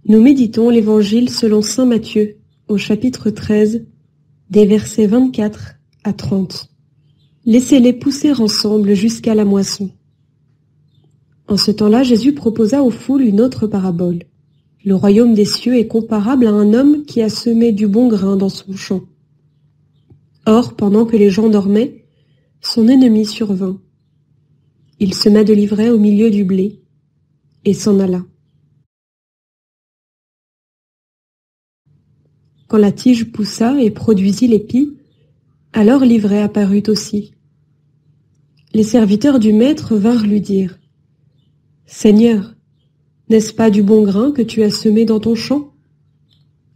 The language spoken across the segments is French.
Nous méditons l'Évangile selon saint Matthieu, au chapitre 13, des versets 24 à 30. Laissez-les pousser ensemble jusqu'à la moisson. En ce temps-là, Jésus proposa aux foules une autre parabole. Le royaume des cieux est comparable à un homme qui a semé du bon grain dans son champ. Or, pendant que les gens dormaient, son ennemi survint. Il sema de l'ivraie au milieu du blé et s'en alla. Quand la tige poussa et produisit l'épi, alors l'ivraie apparut aussi. Les serviteurs du maître vinrent lui dire : « Seigneur, n'est-ce pas du bon grain que tu as semé dans ton champ ?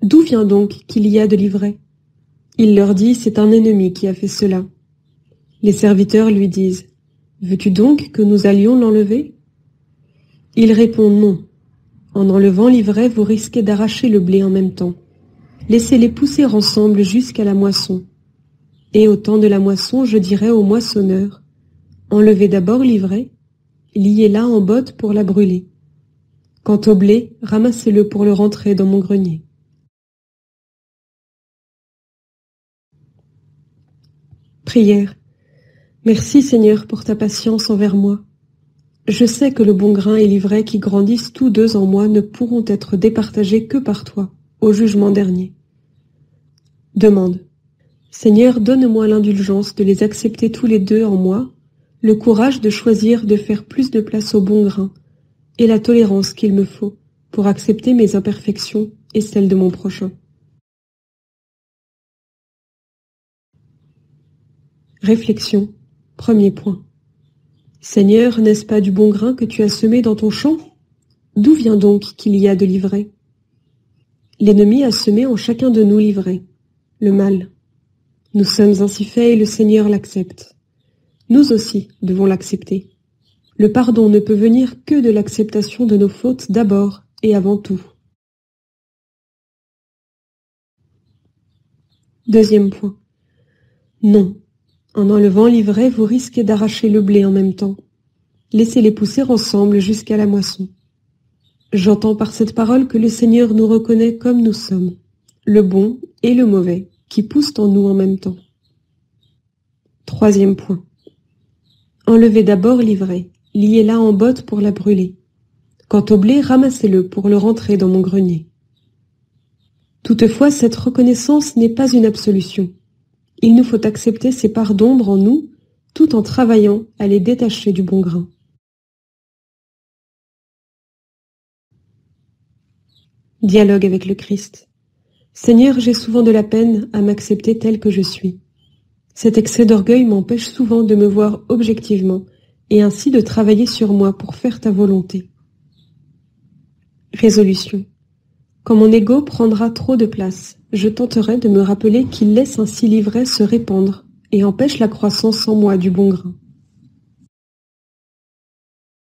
D'où vient donc qu'il y a de l'ivraie ? » Il leur dit : « C'est un ennemi qui a fait cela. » Les serviteurs lui disent : « Veux-tu donc que nous allions l'enlever ? » Il répond : « Non. En enlevant l'ivraie, vous risquez d'arracher le blé en même temps. Laissez-les pousser ensemble jusqu'à la moisson. Et au temps de la moisson, je dirai aux moissonneurs : enlevez d'abord l'ivraie, liez-la en botte pour la brûler. Quant au blé, ramassez-le pour le rentrer dans mon grenier. » Prière. Merci Seigneur pour ta patience envers moi. Je sais que le bon grain et l'ivraie qui grandissent tous deux en moi ne pourront être départagés que par toi, au jugement dernier. Demande. Seigneur, donne-moi l'indulgence de les accepter tous les deux en moi, le courage de choisir de faire plus de place au bon grain, et la tolérance qu'il me faut pour accepter mes imperfections et celles de mon prochain. Réflexion. Premier point. Seigneur, n'est-ce pas du bon grain que tu as semé dans ton champ ? D'où vient donc qu'il y a de l'ivraie ? L'ennemi a semé en chacun de nous l'ivraie, le mal. Nous sommes ainsi faits et le Seigneur l'accepte. Nous aussi devons l'accepter. Le pardon ne peut venir que de l'acceptation de nos fautes d'abord et avant tout. Deuxième point. Non. En enlevant l'ivraie, vous risquez d'arracher le blé en même temps. Laissez-les pousser ensemble jusqu'à la moisson. J'entends par cette parole que le Seigneur nous reconnaît comme nous sommes, le bon et le mauvais, qui poussent en nous en même temps. Troisième point. Enlevez d'abord l'ivraie, liez-la en botte pour la brûler. Quant au blé, ramassez-le pour le rentrer dans mon grenier. Toutefois, cette reconnaissance n'est pas une absolution. Il nous faut accepter ces parts d'ombre en nous, tout en travaillant à les détacher du bon grain. Dialogue avec le Christ. Seigneur, j'ai souvent de la peine à m'accepter tel que je suis. Cet excès d'orgueil m'empêche souvent de me voir objectivement et ainsi de travailler sur moi pour faire ta volonté. Résolution. Quand mon ego prendra trop de place, je tenterai de me rappeler qu'il laisse ainsi l'ivraie se répandre et empêche la croissance en moi du bon grain.